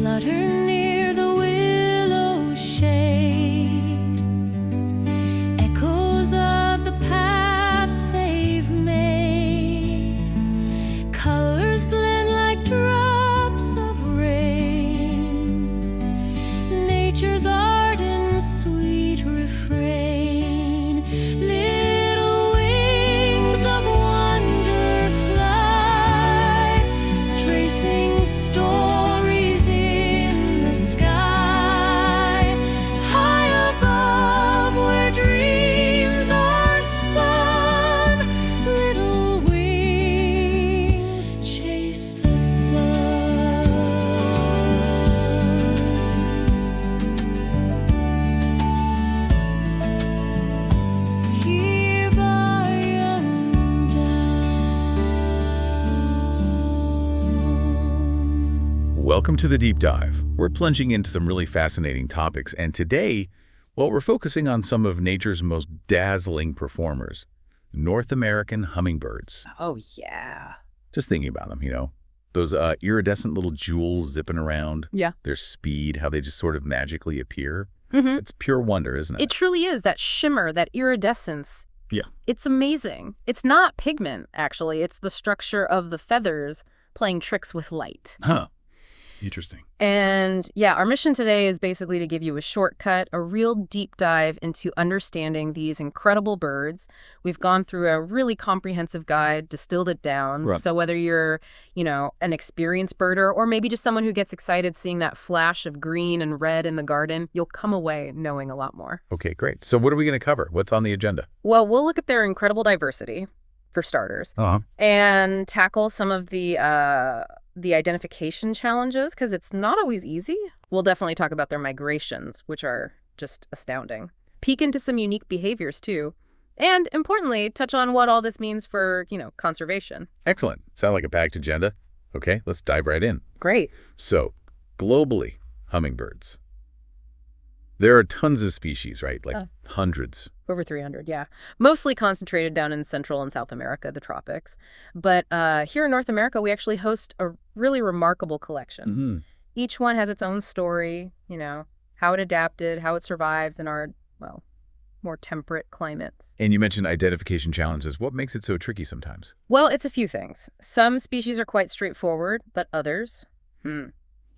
flutter near the willow shade, echoes of the paths they've made, colors blend like drops of rain, nature's ardent sweet refrain. Little wings of wonder fly, tracing stories in the sky, high above where dreams are spun. Little wings chase the sun. Here by young down. Welcome to the Deep Dive. We're plunging into some really fascinating topics, and today, well, we're focusing on some of nature's most dazzling performers, North American hummingbirds. Oh, yeah. Just thinking about them, those iridescent little jewels zipping around. Yeah. Their speed, how they just sort of magically appear. Mm-hmm. It's pure wonder, isn't it? It truly is, that shimmer, that iridescence. Yeah. It's amazing. It's not pigment, actually. It's the structure of the feathers playing tricks with light. Huh. Interesting. And yeah, our mission today is basically to give you a shortcut, a real deep dive into understanding these incredible birds. We've gone through a really comprehensive guide, distilled it down. Right. So whether you're, an experienced birder or maybe just someone who gets excited seeing that flash of green and red in the garden, you'll come away knowing a lot more. Okay, great. So what are we going to cover? What's on the agenda? Well, we'll look at their incredible diversity, for starters, and tackle some of the identification challenges, because it's not always easy. We'll definitely talk about their migrations, which are just astounding. Peek into some unique behaviors, too. And importantly, touch on what all this means for, conservation. Excellent. Sound like a packed agenda. Okay, let's dive right in. Great. So, globally, hummingbirds. There are tons of species, right? Like hundreds. Over 300, yeah. Mostly concentrated down in Central and South America, the tropics. But here in North America, we actually host a really remarkable collection. Mm-hmm. Each one has its own story, how it adapted, how it survives in our, more temperate climates. And you mentioned identification challenges. What makes it so tricky sometimes? Well, it's a few things. Some species are quite straightforward, but others,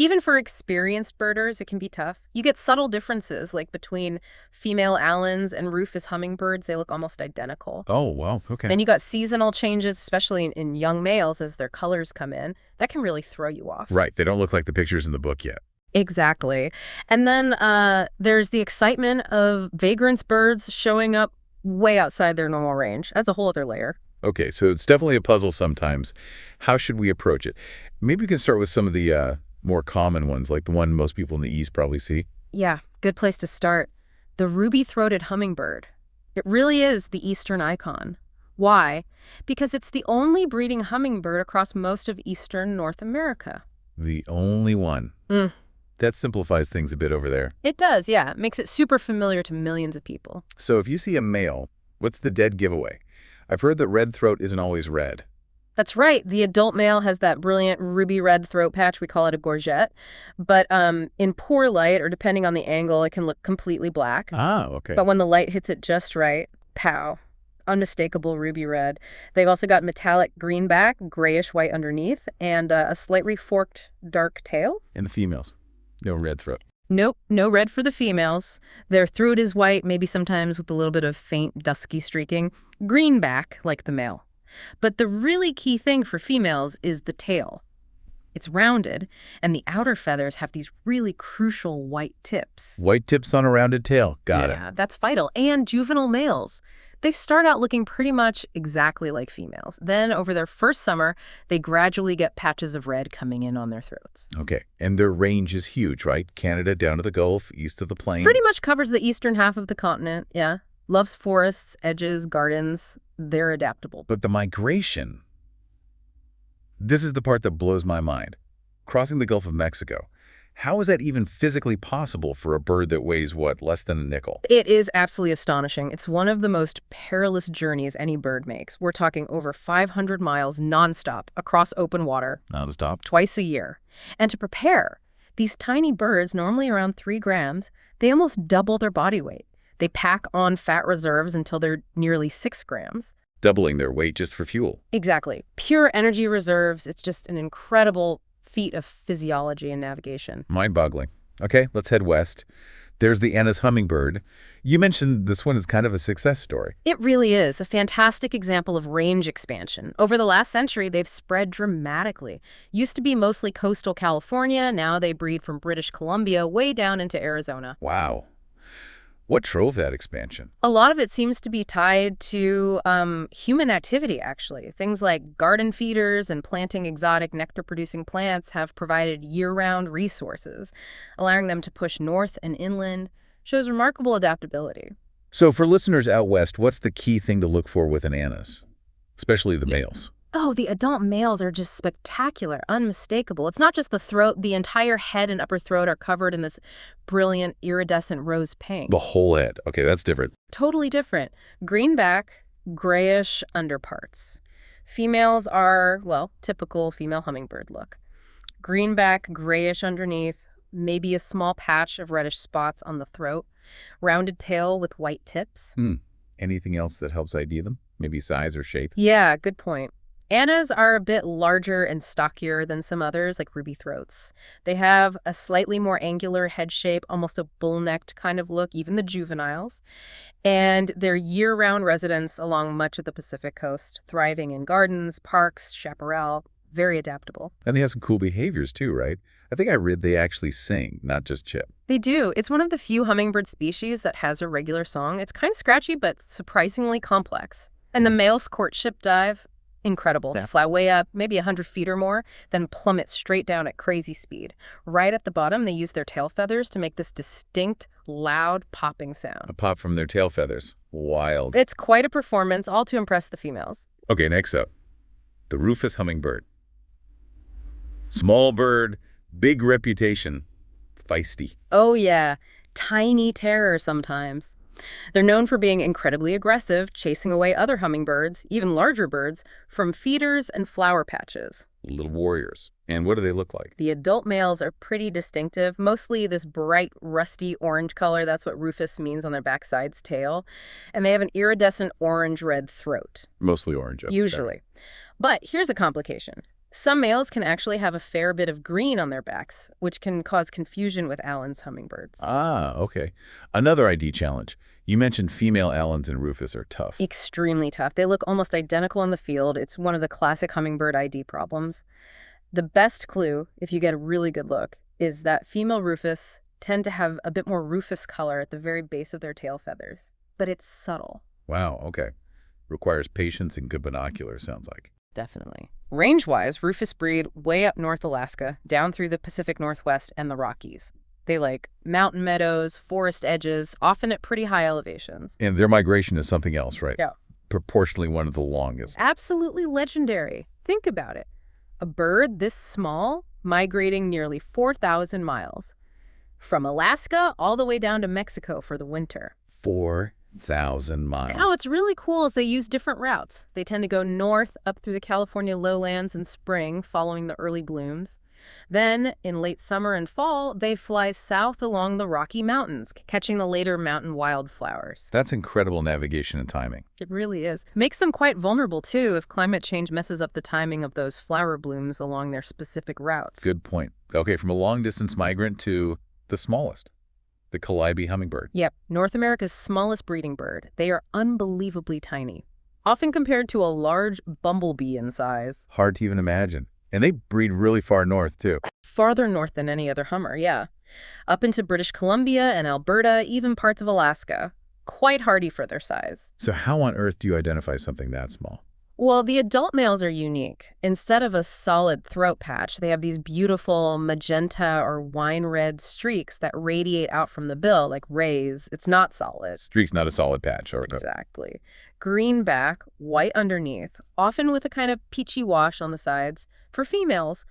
Even for experienced birders, it can be tough. You get subtle differences, like between female Allens and Rufous Hummingbirds. They look almost identical. Oh, wow. Okay. Then you got seasonal changes, especially in young males as their colors come in. That can really throw you off. Right. They don't look like the pictures in the book yet. Exactly. And then there's the excitement of vagrant birds showing up way outside their normal range. That's a whole other layer. Okay. So it's definitely a puzzle sometimes. How should we approach it? Maybe we can start with some of the more common ones, like the one most people in the East probably see. Yeah, good place to start. The Ruby-throated Hummingbird. It really is the Eastern icon. Why? Because it's the only breeding hummingbird across most of Eastern North America. The only one. That simplifies things a bit over there. It does, yeah. It makes it super familiar to millions of people. So if you see a male, what's the dead giveaway? I've heard that red throat isn't always red. That's right. The adult male has that brilliant ruby red throat patch. We call it a gorget. But in poor light, or depending on the angle, it can look completely black. Ah, okay. But when the light hits it just right, pow, unmistakable ruby red. They've also got metallic green back, grayish white underneath, and a slightly forked dark tail. And the females? No red throat. Nope, no red for the females. Their throat is white, maybe sometimes with a little bit of faint dusky streaking. Green back, like the male. But the really key thing for females is the tail. It's rounded, and the outer feathers have these really crucial white tips. White tips on a rounded tail. Got it. Yeah, that's vital. And juvenile males. They start out looking pretty much exactly like females. Then, over their first summer, they gradually get patches of red coming in on their throats. Okay. And their range is huge, right? Canada down to the Gulf, east of the plains. Pretty much covers the eastern half of the continent, yeah. Loves forests, edges, gardens. They're adaptable. But the migration, this is the part that blows my mind. Crossing the Gulf of Mexico. How is that even physically possible for a bird that weighs, what, less than a nickel? It is absolutely astonishing. It's one of the most perilous journeys any bird makes. We're talking over 500 miles nonstop across open water. Nonstop? Twice a year. And to prepare, These tiny birds, normally around 3 grams, they almost double their body weight. They pack on fat reserves until they're nearly 6 grams. Doubling their weight just for fuel. Exactly. Pure energy reserves. It's just an incredible feat of physiology and navigation. Mind-boggling. Okay, let's head west. There's the Anna's hummingbird. You mentioned this one is kind of a success story. It really is a fantastic example of range expansion. Over the last century, they've spread dramatically. Used to be mostly coastal California. Now they breed from British Columbia way down into Arizona. Wow. What drove that expansion? A lot of it seems to be tied to human activity, actually. Things like garden feeders and planting exotic nectar-producing plants have provided year-round resources, allowing them to push north and inland. Shows remarkable adaptability. So for listeners out west, what's the key thing to look for with an Anna's, especially the males? Oh, the adult males are just spectacular, unmistakable. It's not just the throat. The entire head and upper throat are covered in this brilliant iridescent rose pink. The whole head. Okay, that's different. Totally different. Green back, grayish underparts. Females are, well, typical female hummingbird look. Green back, grayish underneath, maybe a small patch of reddish spots on the throat. Rounded tail with white tips. Anything else that helps ID them? Maybe size or shape? Yeah, good point. Annas are a bit larger and stockier than some others, like ruby throats. They have a slightly more angular head shape, almost a bull-necked kind of look, even the juveniles. And they're year-round residents along much of the Pacific coast, thriving in gardens, parks, chaparral, very adaptable. And they have some cool behaviors too, right? I think I read they actually sing, not just chip. They do. It's one of the few hummingbird species that has a regular song. It's kind of scratchy, but surprisingly complex. And the male's courtship dive, incredible. Yeah. Fly way up, maybe 100 feet or more, then plummet straight down at crazy speed. Right at the bottom, they use their tail feathers to make this distinct, loud, popping sound. A pop from their tail feathers. Wild. It's quite a performance, all to impress the females. Okay, next up. The Rufous Hummingbird. Small bird, big reputation. Feisty. Oh yeah, tiny terror sometimes. They're known for being incredibly aggressive, chasing away other hummingbirds, even larger birds, from feeders and flower patches. Little warriors. And what do they look like? The adult males are pretty distinctive, mostly this bright, rusty orange color. That's what rufous means on their backside's tail. And they have an iridescent orange-red throat. Mostly orange. Usually. But here's a complication. Some males can actually have a fair bit of green on their backs, which can cause confusion with Allen's hummingbirds. Ah, okay. Another ID challenge. You mentioned female Allens and Rufous are tough. Extremely tough. They look almost identical in the field. It's one of the classic hummingbird ID problems. The best clue, if you get a really good look, is that female Rufous tend to have a bit more rufous color at the very base of their tail feathers. But it's subtle. Wow, okay. Requires patience and good binoculars, sounds like. Definitely. Range-wise, Rufous breed way up North Alaska, down through the Pacific Northwest and the Rockies. They like mountain meadows, forest edges, often at pretty high elevations. And their migration is something else, right? Yeah. Proportionally one of the longest. Absolutely legendary. Think about it. A bird this small migrating nearly 4,000 miles. From Alaska all the way down to Mexico for the winter. 4,000 miles. Now, what's really cool is they use different routes. They tend to go north up through the California lowlands in spring, following the early blooms. Then, in late summer and fall, they fly south along the Rocky Mountains, catching the later mountain wildflowers. That's incredible navigation and timing. It really is. Makes them quite vulnerable, too, if climate change messes up the timing of those flower blooms along their specific routes. Good point. Okay, from a long-distance migrant to the smallest, the Calliope Hummingbird. Yep, North America's smallest breeding bird. They are unbelievably tiny, often compared to a large bumblebee in size. Hard to even imagine. And they breed really far north, too. Farther north than any other hummer, yeah. Up into British Columbia and Alberta, even parts of Alaska. Quite hardy for their size. So how on earth do you identify something that small? Well, the adult males are unique. Instead of a solid throat patch, they have these beautiful magenta or wine red streaks that radiate out from the bill, like rays. It's not solid. Streak's not a solid patch. Or Exactly. Green back, white underneath, often with a kind of peachy wash on the sides. For females,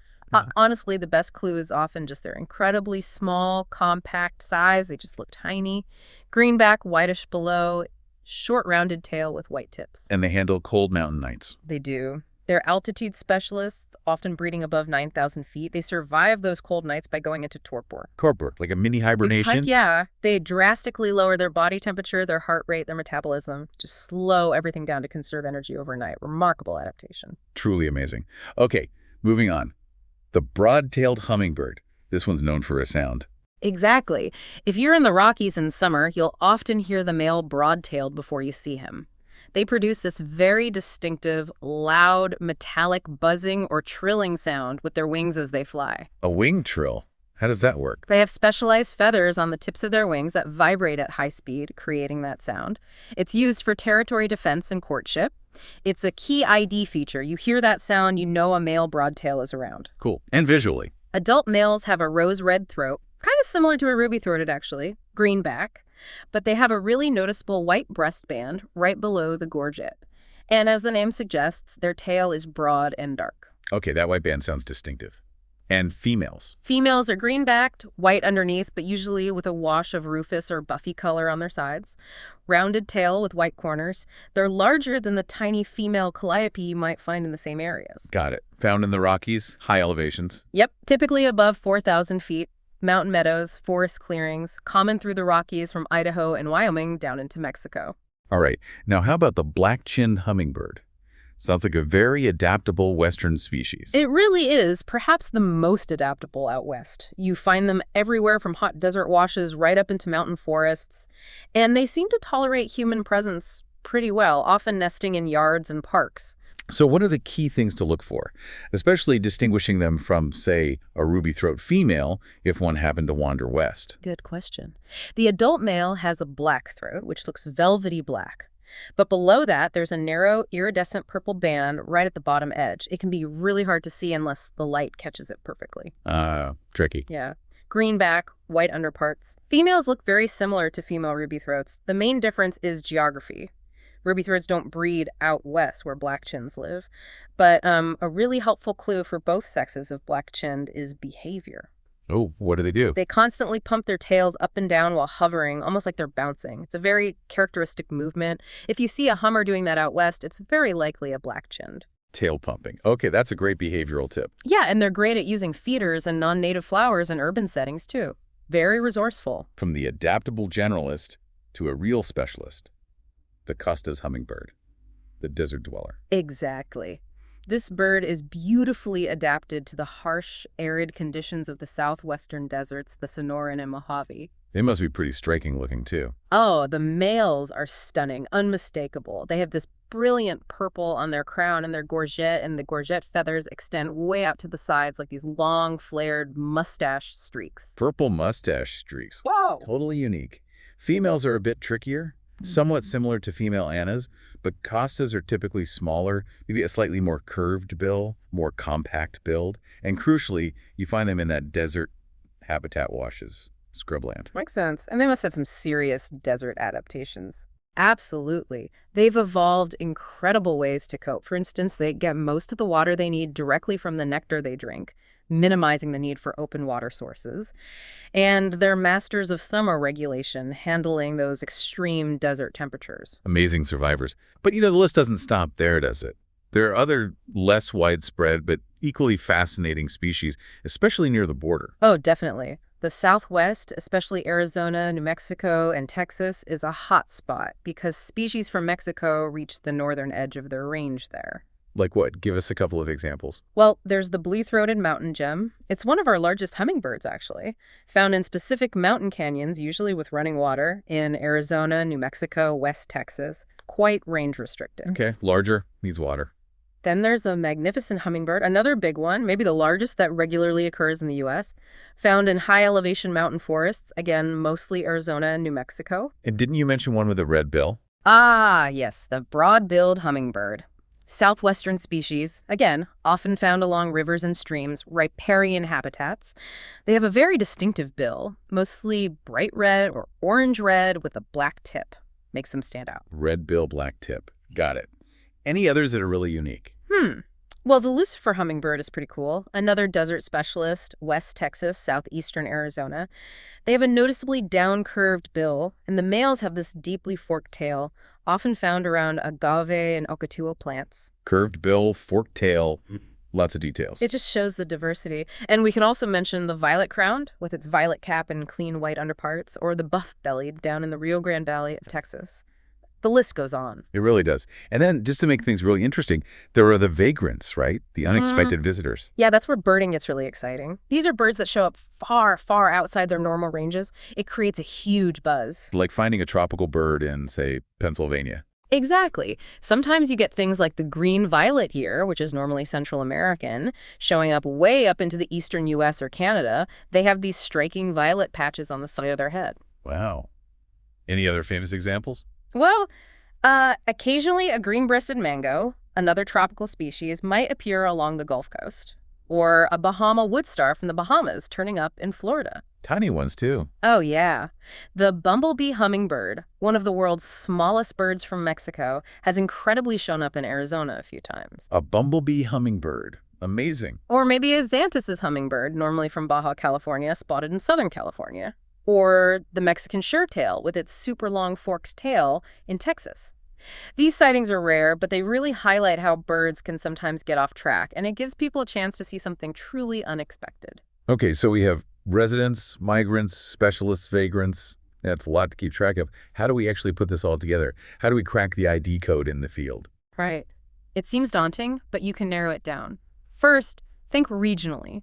honestly, the best clue is often just their incredibly small, compact size. They just look tiny. Green back, whitish below, short rounded tail with white tips. And they handle cold mountain nights. They do. They're altitude specialists, often breeding above 9,000 feet. They survive those cold nights by going into torpor. Torpor, like a mini hibernation? Heck yeah. They drastically lower their body temperature, their heart rate, their metabolism, just slow everything down to conserve energy overnight. Remarkable adaptation. Truly amazing. Okay, moving on. The broad-tailed hummingbird. This one's known for a sound. Exactly. If you're in the Rockies in summer, you'll often hear the male broad-tailed before you see him. They produce this very distinctive, loud, metallic buzzing or trilling sound with their wings as they fly. A wing trill. How does that work? They have specialized feathers on the tips of their wings that vibrate at high speed, creating that sound. It's used for territory defense and courtship. It's a key ID feature. You hear that sound, you know a male broadtail is around. Cool. And visually? Adult males have a rose-red throat, kind of similar to a ruby-throated actually, green back, but they have a really noticeable white breastband right below the gorget. And as the name suggests, their tail is broad and dark. Okay, that white band sounds distinctive. And females? Females are green-backed, white underneath, but usually with a wash of rufous or buffy color on their sides. Rounded tail with white corners. They're larger than the tiny female Calliope you might find in the same areas. Got it. Found in the Rockies, high elevations? Yep, typically above 4,000 feet. Mountain meadows, forest clearings, common through the Rockies from Idaho and Wyoming down into Mexico. All right. Now, how about the black-chinned hummingbird? Sounds like a very adaptable Western species. It really is perhaps the most adaptable out west. You find them everywhere from hot desert washes right up into mountain forests, and they seem to tolerate human presence pretty well, often nesting in yards and parks. So what are the key things to look for, especially distinguishing them from, say, a ruby-throat female if one happened to wander west? Good question. The adult male has a black throat, which looks velvety black. But below that, there's a narrow, iridescent purple band right at the bottom edge. It can be really hard to see unless the light catches it perfectly. Tricky. Yeah. Green back, white underparts. Females look very similar to female ruby-throats. The main difference is geography. Ruby-throats don't breed out west where black-chins live. But a really helpful clue for both sexes of black-chinned is behavior. Oh, what do they do? They constantly pump their tails up and down while hovering, almost like they're bouncing. It's a very characteristic movement. If you see a hummer doing that out west, it's very likely a black-chinned. Tail pumping. Okay, that's a great behavioral tip. Yeah, and they're great at using feeders and non-native flowers in urban settings, too. Very resourceful. From the adaptable generalist to a real specialist. The Costa's hummingbird, the desert dweller. Exactly. This bird is beautifully adapted to the harsh, arid conditions of the southwestern deserts, the Sonoran and Mojave. They must be pretty striking looking, too. Oh, the males are stunning, unmistakable. They have this brilliant purple on their crown and their gorget, and the gorget feathers extend way out to the sides like these long, flared mustache streaks. Purple mustache streaks. Wow! Totally unique. Females are a bit trickier. Somewhat similar to female Annas, but Costas are typically smaller, maybe a slightly more curved bill, more compact build, and crucially, you find them in that desert habitat washes, scrubland. Makes sense. And they must have some serious desert adaptations. Absolutely. They've evolved incredible ways to cope. For instance, they get most of the water they need directly from the nectar they drink, minimizing the need for open water sources. And they're masters of thermoregulation, handling those extreme desert temperatures. Amazing survivors. But, the list doesn't stop there, does it? There are other less widespread but equally fascinating species, especially near the border. Oh, definitely. The Southwest, especially Arizona, New Mexico, and Texas, is a hot spot because species from Mexico reach the northern edge of their range there. Like what? Give us a couple of examples. Well, there's the blue-throated mountain gem. It's one of our largest hummingbirds, actually, found in specific mountain canyons, usually with running water, in Arizona, New Mexico, West Texas. Quite range restricted. Okay, larger, needs water. Then there's the magnificent hummingbird, another big one, maybe the largest that regularly occurs in the U.S., found in high-elevation mountain forests, again, mostly Arizona and New Mexico. And didn't you mention one with a red bill? Ah, yes, the broad-billed hummingbird. Southwestern species, again, often found along rivers and streams, riparian habitats. They have a very distinctive bill, mostly bright red or orange red with a black tip. Makes them stand out. Red bill, black tip. Got it. Any others that are really unique? Well, the Lucifer hummingbird is pretty cool. Another desert specialist, West Texas, southeastern Arizona. They have a noticeably down-curved bill, and the males have this deeply forked tail, often found around agave and okatuo plants. Curved bill, forked tail, lots of details. It just shows the diversity. And we can also mention the violet-crowned, with its violet cap and clean white underparts, or the buff-bellied down in the Rio Grande Valley of Texas. The list goes on. It really does. And then, just to make things really interesting, there are the vagrants, right? The unexpected visitors. Yeah, that's where birding gets really exciting. These are birds that show up far, far outside their normal ranges. It creates a huge buzz. Like finding a tropical bird in, say, Pennsylvania. Exactly. Sometimes you get things like the green violet here, which is normally Central American, showing up way up into the eastern U.S. or Canada. They have these striking violet patches on the side of their head. Wow. Any other famous examples? Well, occasionally a green-breasted mango, another tropical species, might appear along the Gulf Coast. Or a Bahama woodstar from the Bahamas turning up in Florida. Tiny ones, too. Oh, yeah. The bumblebee hummingbird, one of the world's smallest birds from Mexico, has incredibly shown up in Arizona a few times. A bumblebee hummingbird. Amazing. Or maybe a Xanthus's hummingbird, normally from Baja California, spotted in Southern California. Or the Mexican suretail with its super long forked tail in Texas. These sightings are rare, but they really highlight how birds can sometimes get off track, and it gives people a chance to see something truly unexpected. Okay, so we have residents, migrants, specialists, vagrants. That's a lot to keep track of. How do we actually put this all together? How do we crack the ID code in the field? Right. It seems daunting, but you can narrow it down. First, think regionally.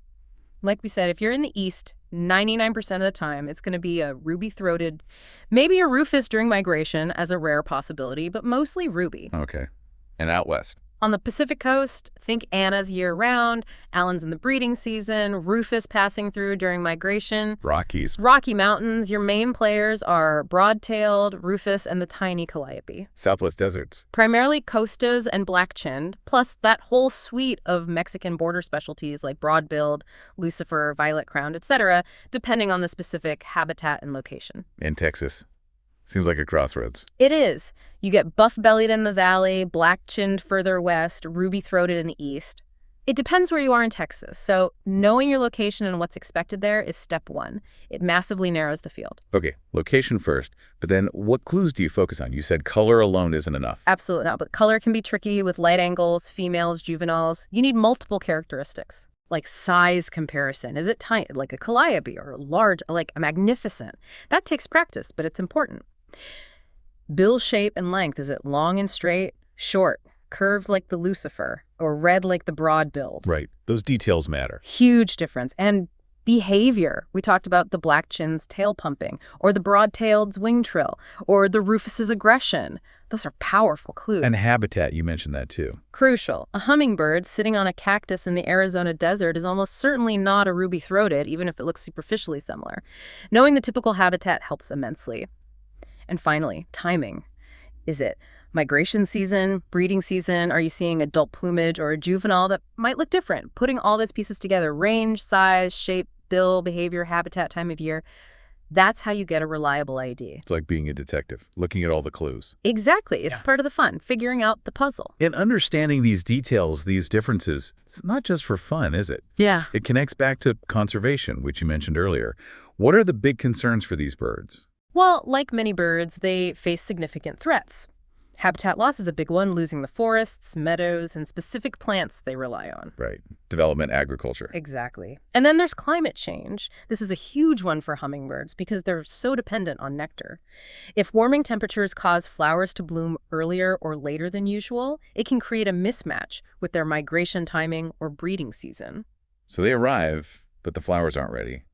Like we said, if you're in the East, 99% of the time, it's going to be a ruby-throated, maybe a rufous during migration as a rare possibility, but mostly ruby. Okay. And out west? On the Pacific coast, think Annas year-round, Allens in the breeding season, rufous passing through during migration. Rockies. Rocky Mountains, your main players are broad-tailed, rufous, and the tiny Calliope. Southwest deserts. Primarily costas and black-chinned, plus that whole suite of Mexican border specialties like broad-billed, Lucifer, violet-crowned, etc., depending on the specific habitat and location. In Texas. Seems like a crossroads. It is. You get buff-bellied in the valley, black-chinned further west, ruby-throated in the east. It depends where you are in Texas, so knowing your location and what's expected there is step one. It massively narrows the field. Okay, location first, but then what clues do you focus on? You said color alone isn't enough. Absolutely not, but color can be tricky with light angles, females, juveniles. You need multiple characteristics. Like size comparison. Is it tiny, like a Calliope, or large, like a magnificent? That takes practice, but it's important. Bill shape and length. Is it long and straight, short, curved like the Lucifer, or red like the broad-billed? Right. Those details matter. Huge difference. And behavior. We talked about the black chin's tail pumping, or the broad-tailed's wing trill, or the rufus's aggression. Those are powerful clues. And habitat, you mentioned that too. Crucial. A hummingbird sitting on a cactus in the Arizona desert is almost certainly not a ruby-throated, even if it looks superficially similar. Knowing the typical habitat helps immensely. And finally, timing. Is it migration season, breeding season? Are you seeing adult plumage or a juvenile that might look different? Putting all those pieces together, range, size, shape, bill, behavior, habitat, time of year, that's how you get a reliable ID. It's like being a detective, looking at all the clues. Exactly. It's part of the fun, figuring out the puzzle. In understanding these details, these differences, it's not just for fun, is it? Yeah. It connects back to conservation, which you mentioned earlier. What are the big concerns for these birds? Well, like many birds, they face significant threats. Habitat loss is a big one, losing the forests, meadows, and specific plants they rely on. Right. Development, agriculture. Exactly. And then there's climate change. This is a huge one for hummingbirds because they're so dependent on nectar. If warming temperatures cause flowers to bloom earlier or later than usual, it can create a mismatch with their migration timing or breeding season. So they arrive, but the flowers aren't ready.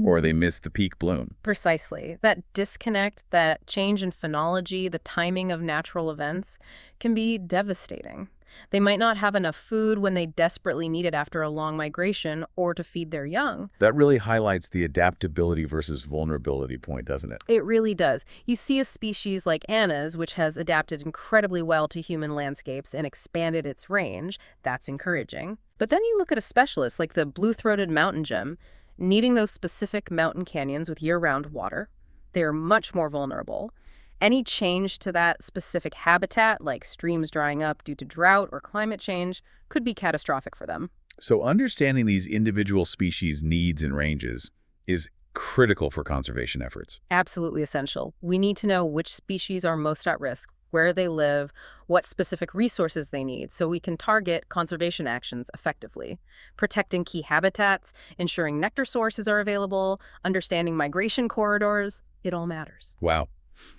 Or they miss the peak bloom. Precisely. That disconnect, that change in phenology, the timing of natural events can be devastating. They might not have enough food when they desperately need it after a long migration or to feed their young. That really highlights the adaptability versus vulnerability point, doesn't it? It really does. You see a species like Anna's, which has adapted incredibly well to human landscapes and expanded its range. That's encouraging. But then you look at a specialist like the blue-throated mountain gem, needing those specific mountain canyons with year-round water. They are much more vulnerable. Any change to that specific habitat, like streams drying up due to drought or climate change, could be catastrophic for them. So understanding these individual species' needs and ranges is critical for conservation efforts. Absolutely essential. We need to know which species are most at risk, where they live, what specific resources they need, so we can target conservation actions effectively. Protecting key habitats, ensuring nectar sources are available, understanding migration corridors, it all matters. Wow.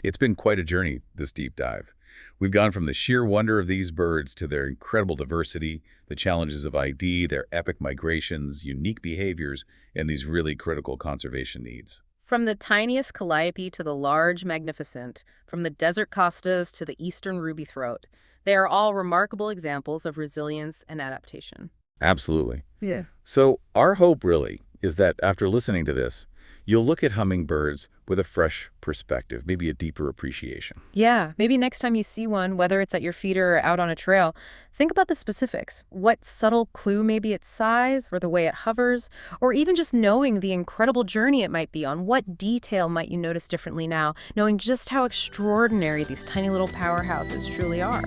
It's been quite a journey, this deep dive. We've gone from the sheer wonder of these birds to their incredible diversity, the challenges of ID, their epic migrations, unique behaviors, and these really critical conservation needs. From the tiniest Calliope to the large magnificent, from the desert costas to the eastern ruby throat, they are all remarkable examples of resilience and adaptation. Absolutely. Yeah. So our hope really is that after listening to this, you'll look at hummingbirds with a fresh perspective, maybe a deeper appreciation. Yeah, maybe next time you see one, whether it's at your feeder or out on a trail, think about the specifics. What subtle clue, maybe its size or the way it hovers, or even just knowing the incredible journey it might be on. What detail might you notice differently now, knowing just how extraordinary these tiny little powerhouses truly are?